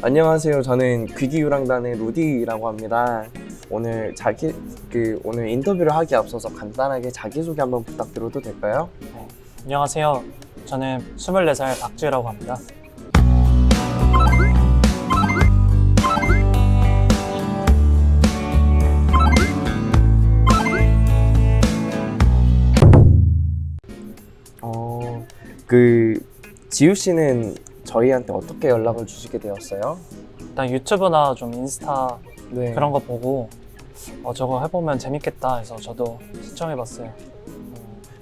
안녕하세요. 저는 귀기유랑단의 루디라고 합니다. 오늘 오늘 인터뷰를 하기 앞서서 간단하게 자기소개 한번 부탁드려도 될까요? 안녕하세요. 저는 24살 박지우라고 합니다. 지우 씨는 저희한테 어떻게 연락을 주시게 되었어요? 일단 유튜브나 좀 인스타 네. 그런 거 보고 저거 해보면 재밌겠다 해서 저도 신청해봤어요.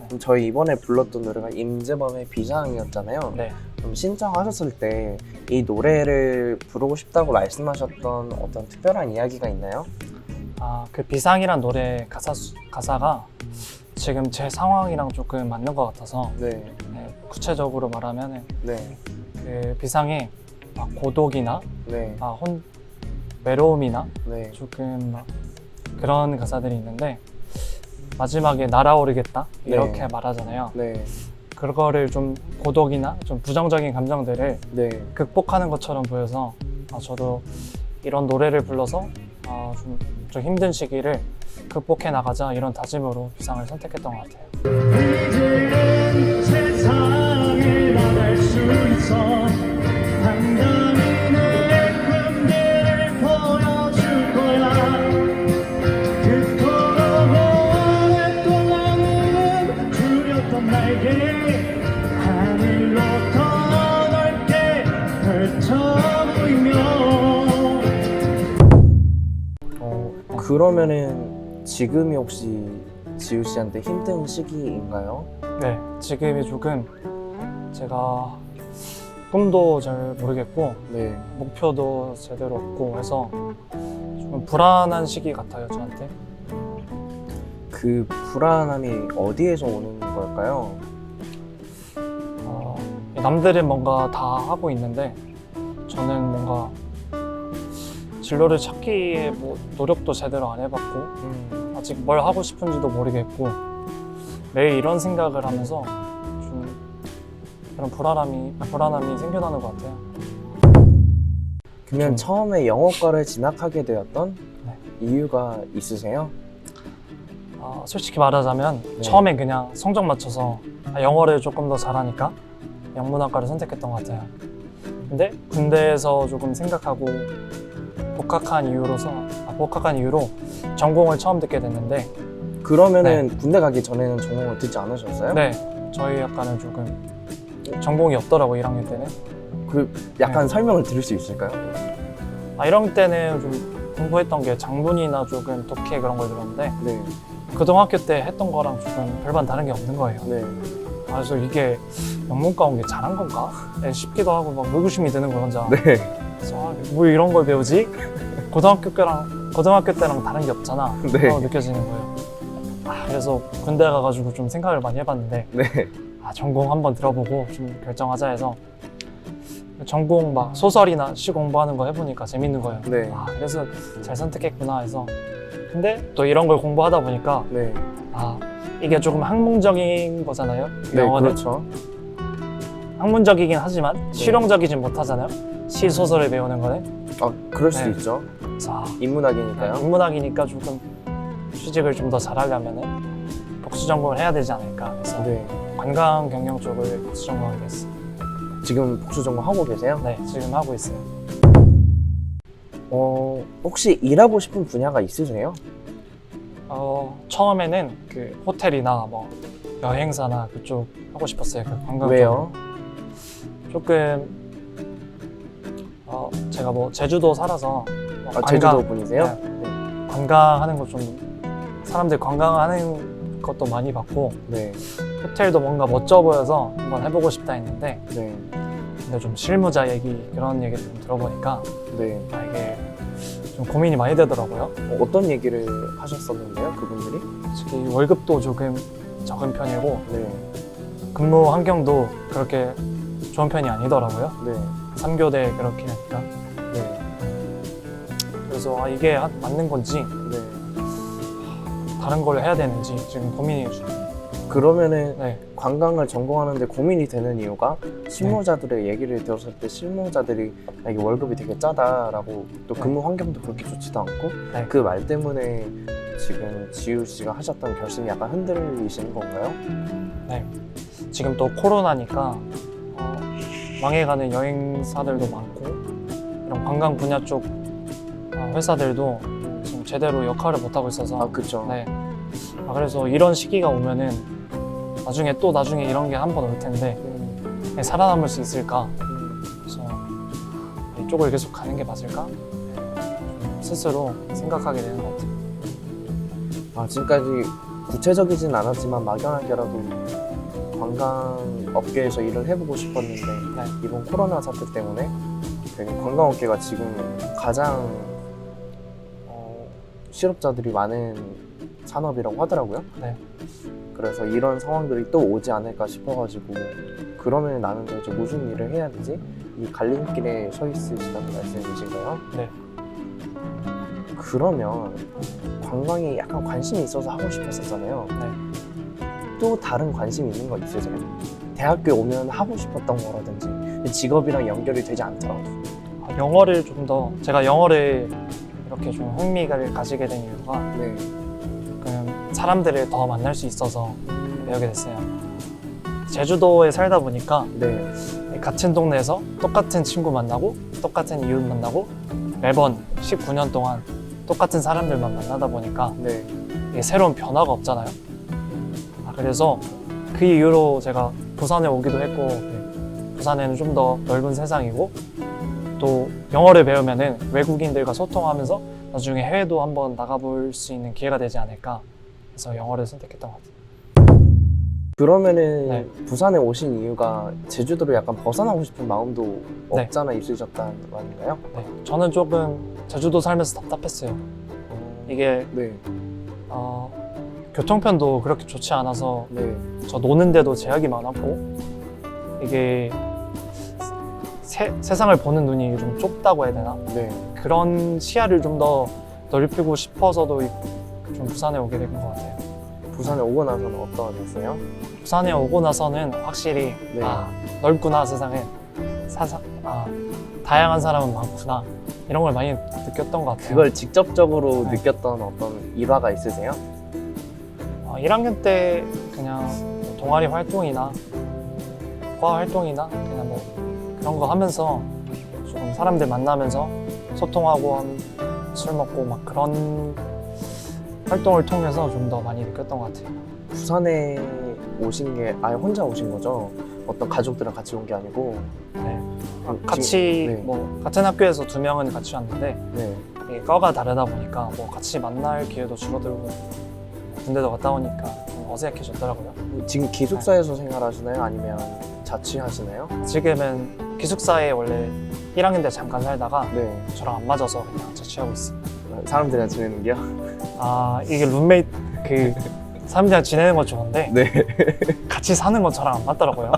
그럼 저희 이번에 불렀던 노래가 임재범의 비상이었잖아요. 네. 그럼 신청하셨을 때 이 노래를 부르고 싶다고 말씀하셨던 어떤 특별한 이야기가 있나요? 그 비상이란 노래 가사가 지금 제 상황이랑 조금 맞는 것 같아서 네. 구체적으로 말하면은 네. 그 비상에 고독이나 네. 외로움이나 네. 조금 그런 가사들이 있는데 마지막에 날아오르겠다 이렇게 말하잖아요. 네. 그거를 좀 고독이나 좀 부정적인 감정들을 네. 극복하는 것처럼 보여서 저도 이런 노래를 불러서 좀 힘든 시기를 극복해 나가자 이런 다짐으로 비상을 선택했던 것 같아요. 이제는 세상을 나갈 수 있어 당당히 내 군대를 보여줄 거야 그토록 오랫동안 줄였던 날개 하늘로 더 넓게 펼쳐 보이며 그러면은 지금이 혹시 지우 씨한테 힘든 시기인가요? 네, 지금이 조금 제가 꿈도 잘 모르겠고 네. 목표도 제대로 없고 해서 조금 불안한 시기 같아요, 저한테. 그 불안함이 어디에서 오는 걸까요? 남들은 뭔가 다 하고 있는데 저는 뭔가 진로를 찾기에 노력도 제대로 안 해봤고 아직 뭘 하고 싶은지도 모르겠고 매일 이런 생각을 하면서 좀 그런 불안함이 생겨나는 것 같아요. 그러면 처음에 영어과를 진학하게 되었던 네. 이유가 있으세요? 솔직히 말하자면 네. 처음엔 그냥 성적 맞춰서 영어를 조금 더 잘하니까 영문학과를 선택했던 것 같아요. 근데 군대에서 조금 생각하고 복학한 이유로 전공을 처음 듣게 됐는데 그러면은 군대 가기 전에는 전공을 듣지 않으셨어요? 네, 저희 학과는 조금 전공이 없더라고 1학년 때는. 그 약간 네. 설명을 드릴 수 있을까요? 1학년 때는 좀 공부했던 게 장문이나 조금 독해 그런 걸 들었는데 네. 고등학교 때 했던 거랑 조금 별반 다른 게 없는 거예요. 네. 그래서 이게 영문과 온 게 잘한 건가? 싶기도 하고 막 의구심이 드는 거예요, 혼자. 네. 그래서 뭐 이런 걸 배우지? 고등학교 때랑 다른 게 없잖아. 네. 라고 느껴지는 거예요. 그래서 군대 가가지고 좀 생각을 많이 해봤는데 네. 전공 한번 들어보고 좀 결정하자 해서 전공 막 소설이나 시 공부하는 거 해보니까 재밌는 거예요. 네. 그래서 잘 선택했구나 해서. 근데 또 이런 걸 공부하다 보니까 네. 이게 조금 학문적인 거잖아요. 네, 영어는. 그렇죠. 학문적이긴 하지만 실용적이진 못하잖아요. 시, 소설을 배우는 거는. 그럴 수도 네. 있죠. 자, 인문학이니까요. 인문학이니까 조금 취직을 좀 더 잘하려면은 복수 전공을 해야 되지 않을까 해서 네. 관광 경영 쪽을 복수 전공하게 됐어요. 지금 복수 전공 하고 계세요? 네, 지금 하고 있어요. 혹시 일하고 싶은 분야가 있으세요? 처음에는 그 호텔이나 뭐 여행사나 그쪽 하고 싶었어요. 그 관광 왜요? 쪽. 조금 제가 뭐 제주도 살아서 제주도 분이세요? 네, 관광하는 거 좀 사람들 관광하는 것도 많이 봤고 네. 호텔도 뭔가 멋져 보여서 한번 해보고 싶다 했는데 네. 근데 좀 실무자 그런 얘기를 좀 들어보니까 네. 이게 좀 고민이 많이 되더라고요. 어떤 얘기를 하셨었는데요, 그분들이? 솔직히 월급도 조금 적은 편이고 네. 근무 환경도 그렇게 좋은 편이 아니더라고요. 네. 3교대 그렇게 하니까. 네. 그래서 이게 맞는 건지 네. 다른 걸 해야 되는지 지금 고민이 중이에요. 그러면은 네. 관광을 전공하는데 고민이 되는 이유가 실무자들의 얘기를 들었을 때 실무자들이 아, 이게 월급이 되게 짜다라고 또 네. 근무 환경도 그렇게 좋지도 않고 네. 그 말 때문에 지금 지우 씨가 하셨던 결심이 약간 흔들리시는 건가요? 지금 또 코로나니까 망해가는 여행사들도 많고 이런 관광 분야 쪽 회사들도 지금 제대로 역할을 못하고 있어서 아 그쵸. 네. 그래서 이런 시기가 오면은 나중에 이런 게 한 번 올 텐데 살아남을 수 있을까? 그래서 이쪽을 계속 가는 게 맞을까? 스스로 생각하게 되는 것 같아요. 아 지금까지 구체적이진 않았지만 막연하게라도 관광 업계에서 일을 해보고 싶었는데 네. 이번 코로나 사태 때문에 관광 업계가 지금 가장 실업자들이 많은 산업이라고 하더라고요. 네. 그래서 이런 상황들이 또 오지 않을까 싶어가지고 그러면 나는 도대체 무슨 일을 해야 되지? 이 갈림길에 서 있으시다는 말씀이신가요? 네. 그러면 관광에 약간 관심이 있어서 하고 싶었었잖아요. 네. 또 다른 관심 있는 거 있으세요? 대학교에 오면 하고 싶었던 거라든지 직업이랑 연결이 되지 않더라고요. 영어를 좀 더 제가 영어를 이렇게 좀 흥미를 가지게 된 이유가 네. 사람들을 더 만날 수 있어서 배우게 됐어요. 제주도에 살다 보니까 네. 같은 동네에서 똑같은 친구 만나고 똑같은 이웃 만나고 매번 19년 동안 똑같은 사람들만 만나다 보니까 네. 이게 새로운 변화가 없잖아요. 그래서 그 이후로 제가 부산에 오기도 했고 부산에는 좀 더 넓은 세상이고 또 영어를 배우면은 외국인들과 소통하면서 나중에 해외도 한번 나가볼 수 있는 기회가 되지 않을까 해서 영어를 선택했던 것 같아요. 그러면은 네. 부산에 오신 이유가 제주도를 약간 벗어나고 싶은 마음도 네. 없잖아 있으셨다는 거 아닌가요? 네, 저는 조금 제주도 살면서 답답했어요. 이게 네. 교통편도 그렇게 좋지 않아서 네. 저 노는데도 제약이 많았고 이게 세상을 보는 눈이 좀 좁다고 해야 되나? 네. 그런 시야를 좀 더 넓히고 싶어서도 좀 부산에 오게 된 것 같아요. 부산에 오고 나서는 어떠셨어요? 부산에 오고 나서는 확실히 네. 넓구나 세상에 다양한 사람은 많구나 이런 걸 많이 느꼈던 것 같아요. 그걸 직접적으로 네. 느꼈던 어떤 일화가 있으세요? 1학년 때 그냥 동아리 활동이나 과 활동이나 그냥 뭐 그런 거 하면서 조금 사람들 만나면서 소통하고 술 먹고 막 그런 활동을 통해서 좀 더 많이 느꼈던 것 같아요. 부산에 오신 게 아예 혼자 오신 거죠? 어떤 가족들이랑 같이 온 게 아니고? 네. 지금- 같이 네. 뭐 같은 학교에서 2명은 같이 왔는데 네. 이게 과가 다르다 보니까 뭐 같이 만날 기회도 줄어들고 군대도 갔다 오니까 좀 어색해졌더라고요. 지금 기숙사에서 생활하시나요? 아니면 자취하시나요? 지금은 기숙사에 원래 1학년 때 잠깐 살다가 네. 저랑 안 맞아서 그냥 자취하고 있어요. 사람들이랑 지내는 게요? 이게 룸메이트 사람들이랑 지내는 건 좋은데 네. 같이 사는 건 저랑 안 맞더라고요.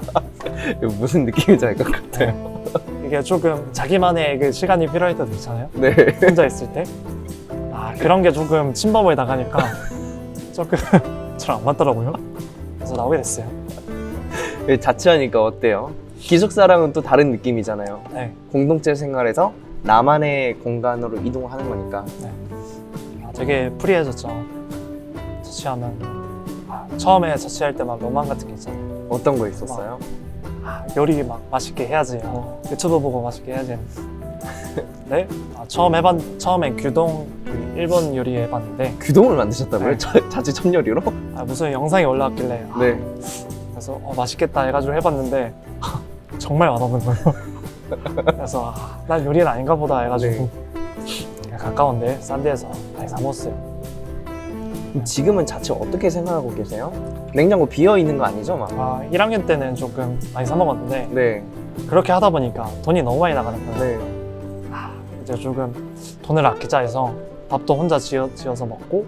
이거 무슨 느낌인지 알 것 같아요. 이게 조금 자기만의 그 시간이 필요할 때도 있잖아요. 네. 혼자 있을 때. 그런 게 조금 침범을 나가니까 조금 저랑 안 맞더라고요. 그래서 나오게 됐어요. 자취하니까 어때요? 기숙사랑은 또 다른 느낌이잖아요. 네. 공동체 생활에서 나만의 공간으로 이동하는 거니까. 되게 프리해졌죠. 자취하면 처음에 자취할 때 막 로망 같은 게 있잖아요. 어떤 거 있었어요? 요리 막 맛있게 해야지. 유튜브 보고 맛있게 해야지. 네? 처음엔 규동 일본 요리 해봤는데 규동을 만드셨다고요? 네. 자취 첫 요리로? 무슨 영상이 올라왔길래 네. 그래서 맛있겠다 해가지고 해봤는데 정말 맛없는 거예요. 그래서 난 요리는 아닌가 보다 해가지고 가까운데 싼 데에서 많이 사 먹었어요. 그럼 지금은 자취 어떻게 생활하고 계세요? 냉장고 비어 있는 거 아니죠? 막. 1학년 때는 조금 많이 사 먹었는데 네. 그렇게 하다 보니까 돈이 너무 많이 나가는 거예요. 네. 이제 조금 돈을 아끼자 해서 밥도 혼자 지어서 먹고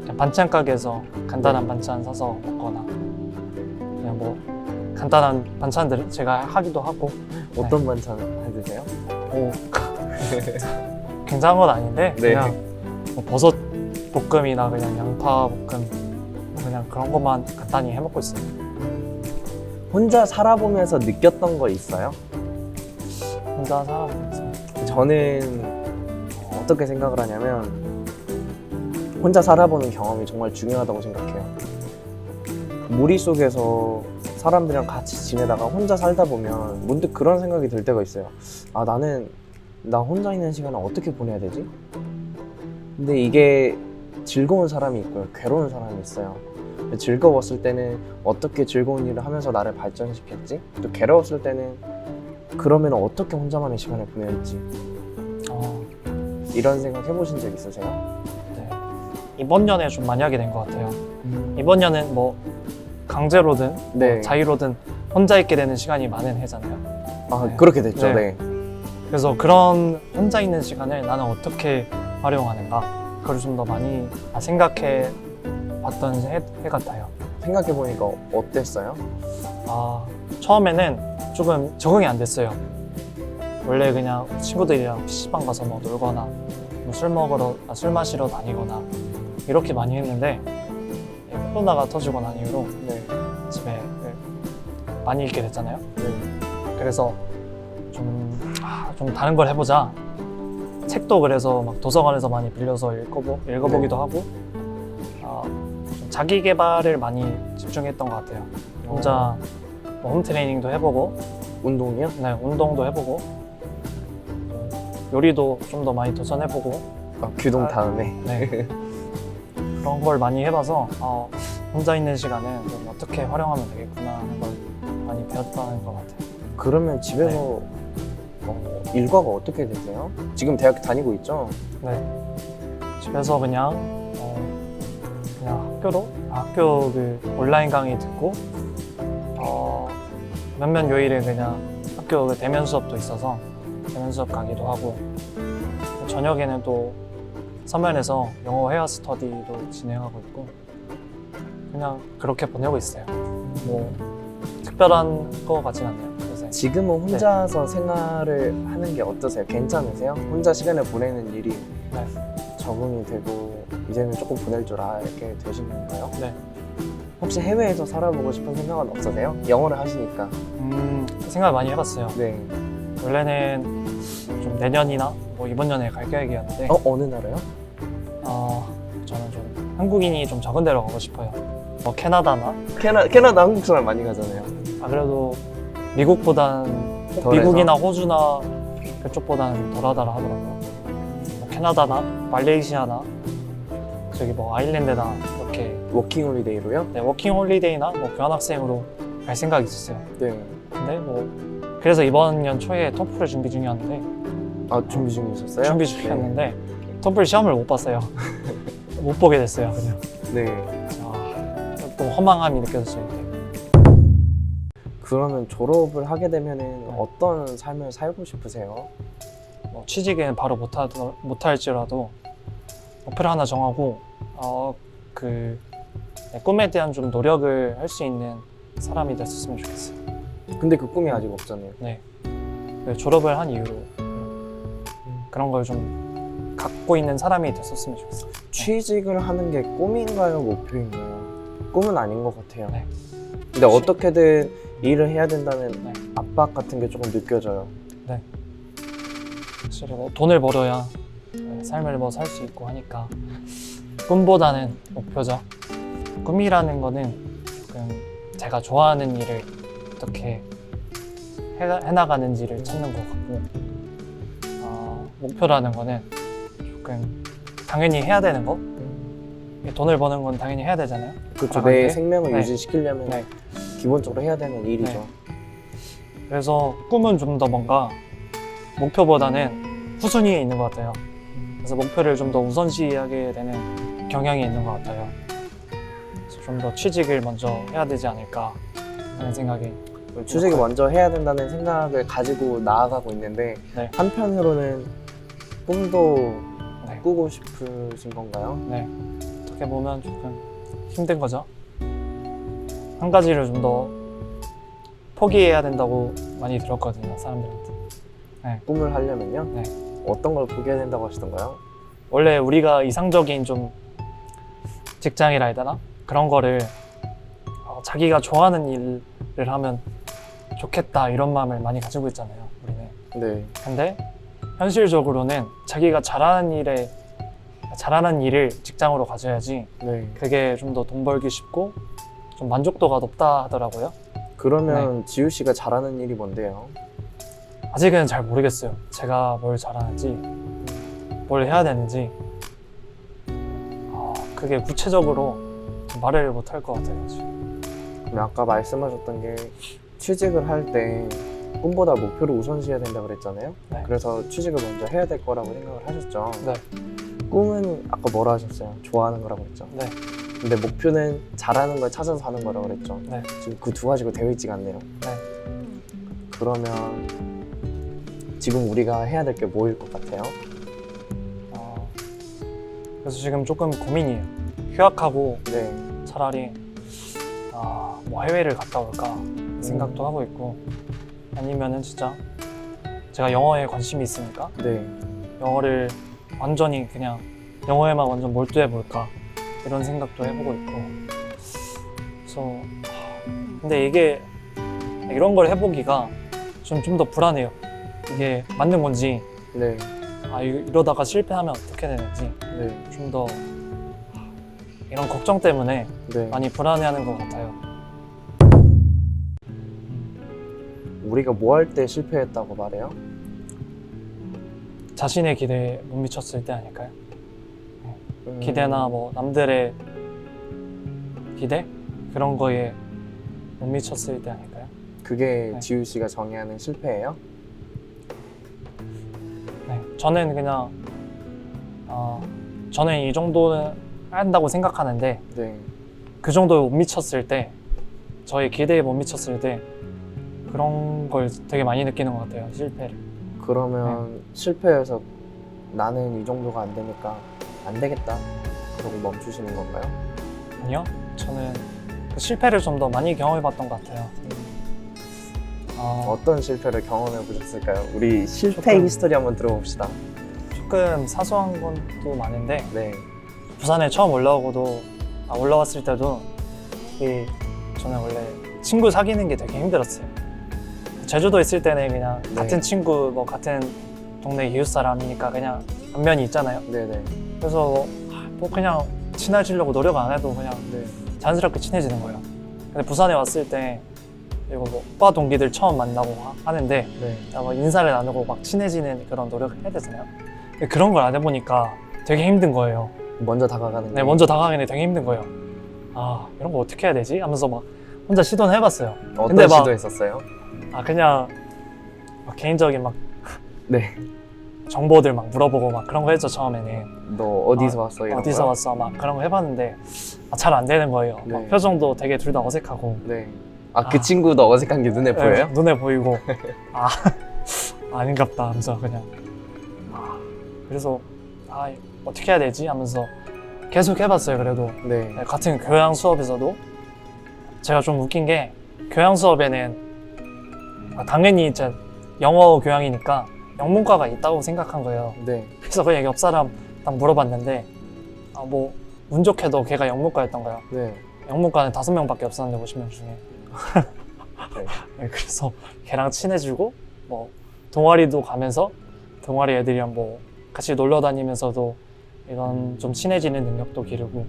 그냥 반찬 가게에서 간단한 반찬 사서 먹거나 그냥 뭐 간단한 반찬들을 제가 하기도 하고. 어떤 반찬 해 드세요? 굉장한 건 아닌데 네. 그냥 뭐 버섯 볶음이나 그냥 양파 볶음 그냥 그런 것만 간단히 해 먹고 있어요. 혼자 살아보면서 느꼈던 거 있어요? 혼자 살아보면서. 저는 어떻게 생각을 하냐면 혼자 살아보는 경험이 정말 중요하다고 생각해요. 무리 속에서 사람들이랑 같이 지내다가 혼자 살다 보면 문득 그런 생각이 들 때가 있어요. 아, 나 혼자 있는 시간을 어떻게 보내야 되지? 근데 이게 즐거운 사람이 있고요, 괴로운 사람이 있어요. 즐거웠을 때는 어떻게 즐거운 일을 하면서 나를 발전시켰지? 또 괴로웠을 때는 그러면 어떻게 혼자만의 시간을 보낼지, 이런 생각 해보신 적 있으세요? 네. 이번 년에 좀 많이 하게 된 것 같아요. 이번 년은 뭐 강제로든 네. 뭐 자유로든 혼자 있게 되는 시간이 많은 해잖아요. 아, 네. 그렇게 됐죠. 네. 네. 그래서 그런 혼자 있는 시간을 나는 어떻게 활용하는가, 그걸 좀 더 많이 생각해 봤던 해 같아요. 생각해보니까 어땠어요? 처음에는 조금 적응이 안 됐어요. 원래 그냥 친구들이랑 PC방 가서 뭐 놀거나 뭐 술 마시러 다니거나 이렇게 많이 했는데, 코로나가 터지고 난 이후로 네. 집에 많이 있게 됐잖아요. 네. 그래서 좀 다른 걸 해보자. 책도 그래서 막 도서관에서 많이 빌려서 읽어보기도 하고, 좀 자기 개발을 많이 집중했던 것 같아요. 혼자 뭐 홈트레이닝도 해보고, 운동이요? 네, 운동도 해보고, 요리도 좀 더 많이 도전해보고, 규동 다음에. 네. 그런 걸 많이 해봐서 혼자 있는 시간을 좀 어떻게 활용하면 되겠구나 하는 걸 많이 배웠다는 것 같아요. 그러면 집에서 일과가 어떻게 되세요? 지금 대학 다니고 있죠? 네. 집에서 그냥 학교 그 온라인 강의 듣고, 몇몇 요일에 그냥 학교 그 대면 수업도 있어서 대면 수업 가기도 하고, 저녁에는 또 서면에서 영어 헤어 스터디도 진행하고 있고, 그냥 그렇게 보내고 있어요. 뭐 특별한 거 같진 않네요. 요새. 지금은 혼자서 생활을 하는 게 어떠세요? 괜찮으세요? 혼자 시간을 보내는 일이 네. 적응이 되고 이제는 조금 보낼 줄 알게 되신 건가요? 네. 혹시 해외에서 살아보고 싶은 생각은 없으세요? 영어를 하시니까. 생각 많이 해봤어요. 네. 원래는 좀 내년이나 뭐 이번 년에 갈 계획이었는데, 어느 나라요? 저는 좀 한국인이 좀 적은 데로 가고 싶어요. 뭐 캐나다나? 캐나다 한국 사람 많이 가잖아요. 그래도 미국보단 덜해서? 미국이나 호주나 그쪽보다는 좀 덜하다라 하더라고요. 뭐 캐나다나 말레이시아나 저기 뭐 아일랜드나 이렇게 워킹 홀리데이로요? 네, 워킹 홀리데이나 뭐 교환학생으로 갈 생각이 있었어요. 네. 근데 뭐 그래서 이번 년 초에 토플을 준비 중이었는데 준비 중이셨어요? 준비 중이었는데 토플 시험을 못 봤어요. 못 보게 됐어요, 그냥. 네. 또 허망함이 느껴졌어요. 이때. 그러면 졸업을 하게 되면은 어떤 삶을 살고 싶으세요? 뭐 취직은 바로 못할지라도 목표를 하나 정하고 내 꿈에 대한 좀 노력을 할 수 있는 사람이 됐었으면 좋겠어요. 근데 그 꿈이 아직 없잖아요. 네. 졸업을 한 이후로 그런 걸 좀 갖고 있는 사람이 됐었으면 좋겠어요. 취직을 하는 게 꿈인가요? 목표인가요? 꿈은 아닌 것 같아요. 네. 근데 어떻게든 일을 해야 된다는 네. 압박 같은 게 조금 느껴져요. 사실 뭐 돈을 벌어야 삶을 뭐 살 수 있고 하니까 꿈보다는 목표죠. 꿈이라는 거는 조금 제가 좋아하는 일을 어떻게 해나가는지를 찾는 것 같고, 목표라는 거는 조금 당연히 해야 되는 거. 돈을 버는 건 당연히 해야 되잖아요. 그렇죠. 내 생명을 네. 유지시키려면 네. 기본적으로 해야 되는 일이죠. 네. 그래서 꿈은 좀 더 뭔가 목표보다는 후순위에 있는 것 같아요. 그래서 목표를 좀 더 우선시하게 되는 경향이 있는 것 같아요. 그래서 좀 더 취직을 먼저 해야 되지 않을까 하는 생각이. 취직을 먼저 해야 된다는 생각을 가지고 나아가고 있는데 네. 한편으로는 꿈도 네. 꾸고 싶으신 건가요? 네. 어떻게 보면 조금 힘든 거죠. 한 가지를 좀 더 포기해야 된다고 많이 들었거든요, 사람들한테. 꿈을 하려면요? 네. 어떤 걸 포기해야 된다고 하시던가요? 원래 우리가 이상적인 좀 직장이라 해야 되나? 그런 거를 자기가 좋아하는 일을 하면 좋겠다 이런 마음을 많이 가지고 있잖아요, 우리는. 네. 근데 현실적으로는 자기가 잘하는 일을 직장으로 가져야지 네. 그게 좀 더 돈 벌기 쉽고 좀 만족도가 높다 하더라고요. 그러면 지우 씨가 잘하는 일이 뭔데요? 아직은 잘 모르겠어요. 제가 뭘 잘하는지, 뭘 해야 되는지 그게 구체적으로 말을 못 할 것 같아요, 지금. 그럼 아까 말씀하셨던 게 취직을 할 때 꿈보다 목표를 우선시해야 된다고 그랬잖아요. 네. 그래서 취직을 먼저 해야 될 거라고 생각을 하셨죠. 네. 꿈은 아까 뭐라 하셨어요? 좋아하는 거라고 그랬죠. 네. 근데 목표는 잘하는 걸 찾아서 하는 거라고 그랬죠. 네. 지금 그 두 가지가 되어 있지가 않네요. 네. 그러면 지금 우리가 해야 될 게 뭐일 것 같아요? 그래서 지금 조금 고민이에요. 휴학하고 네. 차라리 뭐 해외를 갔다 올까 생각도 하고 있고, 아니면은 진짜 제가 영어에 관심이 있으니까 네. 영어를 완전히 그냥 영어에만 완전 몰두해 볼까 이런 생각도 해보고 있고. 그래서 근데 이게 이런 걸 해보기가 좀 더 불안해요. 이게 맞는 건지, 네. 이러다가 실패하면 어떻게 되는지 네. 좀 더 이런 걱정 때문에 네. 많이 불안해하는 것 같아요. 우리가 뭐 할 때 실패했다고 말해요? 자신의 기대에 못 미쳤을 때 아닐까요? 기대나 뭐 남들의 기대? 그런 거에 못 미쳤을 때 아닐까요? 그게 네. 지우 씨가 정의하는 실패예요? 네, 저는 그냥 저는 이 정도는 한다고 생각하는데, 네. 그 정도에 못 미쳤을 때, 저의 기대에 못 미쳤을 때 그런 걸 되게 많이 느끼는 것 같아요, 실패를. 그러면 실패해서 나는 이 정도가 안 되니까 안 되겠다 그러고 멈추시는 건가요? 아니요, 저는 그 실패를 좀 더 많이 경험해봤던 것 같아요. 어떤 실패를 경험해 보셨을까요? 우리 실패 조금- 히스토리 한번 들어봅시다. 조금 사소한 것도 많은데, 네. 부산에 처음 올라왔을 때도 저는 원래 친구 사귀는 게 되게 힘들었어요. 제주도에 있을 때는 그냥 네. 같은 친구, 뭐 같은 동네 이웃 사람이니까 그냥 안면이 있잖아요. 네네. 그래서 뭐 그냥 친해지려고 노력 안 해도 그냥 네. 자연스럽게 친해지는 거예요. 근데 부산에 왔을 때 이거 뭐 과 동기들 처음 만나고 하는데 네. 막 인사를 나누고 막 친해지는 그런 노력을 해야 되잖아요. 근데 그런 걸 안 해보니까 되게 힘든 거예요. 먼저 다가가는 네, 게. 먼저 다가가는 게 되게 힘든 거예요. 이런 거 어떻게 해야 되지? 하면서 막 혼자 시도는 해봤어요. 어떤 근데 막- 시도했었어요? 그냥 막 개인적인 막 네. 정보들 막 물어보고 막 그런 거 했죠, 처음에는. 너 어디서 왔어? 이런 어디서 거요? 왔어? 막 그런 거 해봤는데 잘 안 되는 거예요. 네. 막 표정도 되게 둘 다 어색하고. 네. 그 친구도 어색한 게 눈에 보여요? 네, 눈에 보이고. 아닌갑다 하면서 그냥. 그래서 어떻게 해야 되지? 하면서 계속 해봤어요, 그래도. 네. 네, 같은 교양 수업에서도 제가 좀 웃긴 게, 교양 수업에는 당연히 이제 영어 교양이니까 영문과가 있다고 생각한 거예요. 네. 그래서 그냥 옆 사람 딱 물어봤는데 뭐 운 좋게도 걔가 영문과였던가요? 네. 영문과는 5명밖에 없었는데 50명 중에. 네. 네, 그래서 걔랑 친해지고 뭐 동아리도 가면서 동아리 애들이랑 뭐 같이 놀러 다니면서도 이런 좀 친해지는 능력도 기르고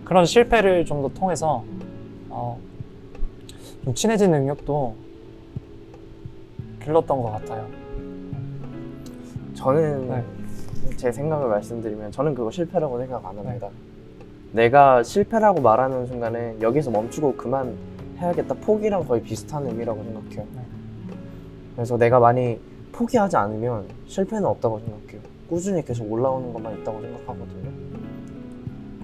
그런 실패를 좀 더 통해서 좀 친해지는 능력도 길렀던 것 같아요. 저는 네. 제 생각을 말씀드리면 저는 그거 실패라고 생각 안 합니다. 내가 실패라고 말하는 순간에 여기서 멈추고 그만 해야겠다, 포기랑 거의 비슷한 의미라고 생각해요. 네. 그래서 내가 많이 포기하지 않으면 실패는 없다고 생각해요. 꾸준히 계속 올라오는 것만 있다고 생각하거든요.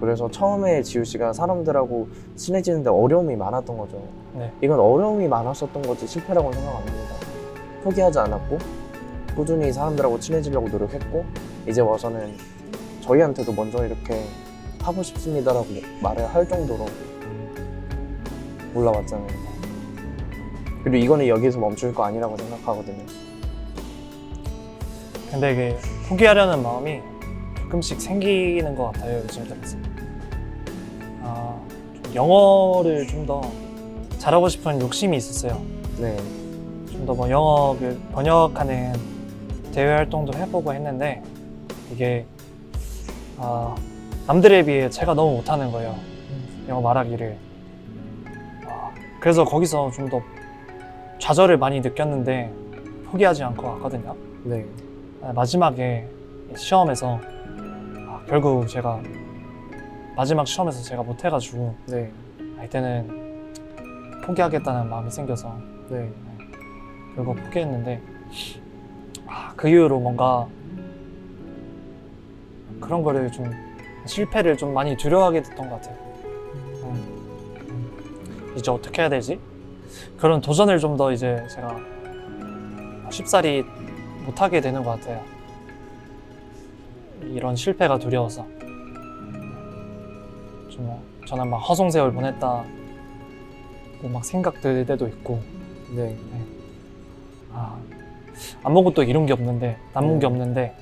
그래서 처음에 지우 씨가 사람들하고 친해지는데 어려움이 많았던 거죠. 네. 이건 어려움이 많았었던 거지 실패라고 생각 안 합니다. 포기하지 않았고 꾸준히 사람들하고 친해지려고 노력했고, 이제 와서는 저희한테도 먼저 이렇게 하고 싶습니다라고 말을 할 정도로 올라왔잖아요. 그리고 이거는 여기서 멈출 거 아니라고 생각하거든요. 근데 이게 포기하려는 마음이 조금씩 생기는 것 같아요, 요즘 들어서. 영어를 좀 더 잘하고 싶은 욕심이 있었어요. 네. 좀 더 뭐 영어를 번역하는 대외 활동도 해보고 했는데 이게 남들에 비해 제가 너무 못하는 거예요. 영어 말하기를. 그래서 거기서 좀 더 좌절을 많이 느꼈는데 포기하지 않고 왔거든요. 네. 마지막에 시험에서 결국 제가 마지막 시험에서 제가 못해가지고 네. 이때는 포기하겠다는 마음이 생겨서 네. 결국 포기했는데 그 이후로 뭔가 그런 거를 좀 실패를 좀 많이 두려워하게 됐던 것 같아요. 이제 어떻게 해야 되지? 그런 도전을 좀 더 이제 제가 쉽사리 못하게 되는 것 같아요. 이런 실패가 두려워서 좀 저는 막 허송세월 보냈다 막 생각 들 때도 있고 네. 아무것도 이룬 게 없는데 남은 게 없는데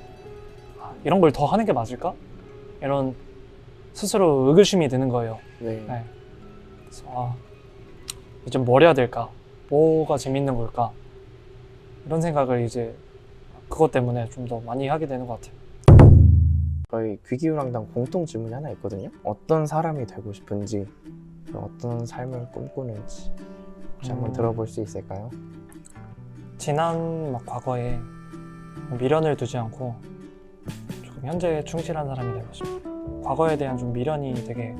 이런 걸 더 하는 게 맞을까? 이런 스스로 의구심이 드는 거예요. 네. 네. 그래서 이제 뭘 해야 될까? 뭐가 재밌는 걸까? 이런 생각을 이제 그것 때문에 좀 더 많이 하게 되는 것 같아요. 저희 귀기우랑당 공통 질문이 하나 있거든요. 어떤 사람이 되고 싶은지, 어떤 삶을 꿈꾸는지 혹시 한번 들어볼 수 있을까요? 지난 과거에 미련을 두지 않고 조금 현재에 충실한 사람이 되고 싶어요. 과거에 대한 좀 미련이 되게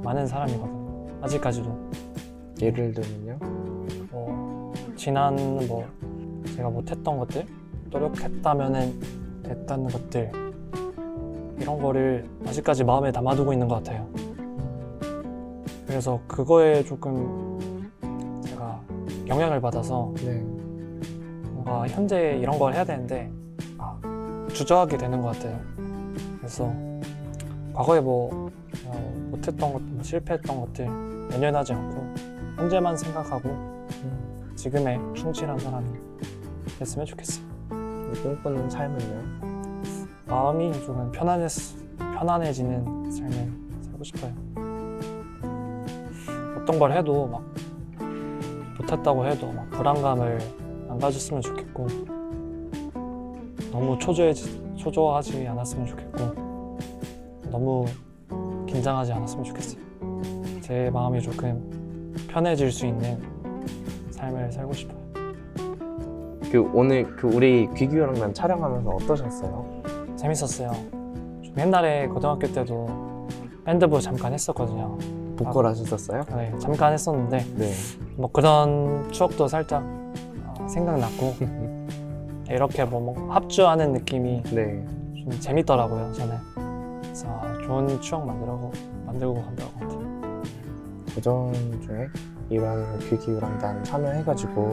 많은 사람이거든요. 아직까지도. 예를 들면요? 지난 제가 못했던 것들, 노력했다면은 됐다는 것들 이런 거를 아직까지 마음에 담아두고 있는 것 같아요. 그래서 그거에 조금 제가 영향을 받아서 네. 뭔가 현재 이런 걸 해야 되는데 주저하게 되는 것 같아요. 그래서 과거에 못했던 것, 실패했던 것들 연연하지 않고 현재만 생각하고 지금에 충실한 사람이 됐으면 좋겠어요. 꿈꾸는 삶은요? 마음이 조금 편안해지는 삶을 살고 싶어요. 어떤 걸 해도 막 못했다고 해도 막 불안감을 안 가졌으면 좋겠고 너무 초조하지 않았으면 좋겠고 너무 긴장하지 않았으면 좋겠어요. 제 마음이 조금 편해질 수 있는 삶을 살고 싶어요. 오늘 우리 귀기우랑당 촬영하면서 어떠셨어요? 재밌었어요. 좀 옛날에 고등학교 때도 밴드부 잠깐 했었거든요. 보컬 하셨었어요? 네, 잠깐 했었는데 네. 그런 추억도 살짝 생각났고 이렇게 합주하는 느낌이 네. 좀 재밌더라고요, 저는. 그래서 좋은 추억 만들고 간다고 같아요. 도전 중에 이런 귀기우랑당 참여해가지고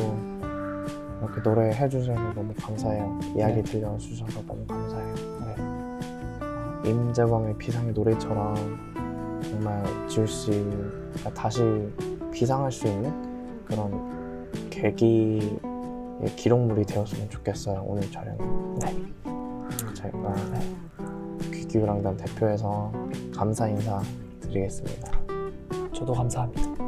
이렇게 노래 해주셔서 너무 감사해요. 이야기 네. 들려주셔서 너무 감사해요. 네. 임재범의 비상의 노래처럼 정말 지우 씨가 다시 비상할 수 있는 그런 계기의 기록물이 되었으면 좋겠어요. 오늘 촬영. 네. 제가 귀기우랑당 대표에서 감사 인사 드리겠습니다. 저도 감사합니다.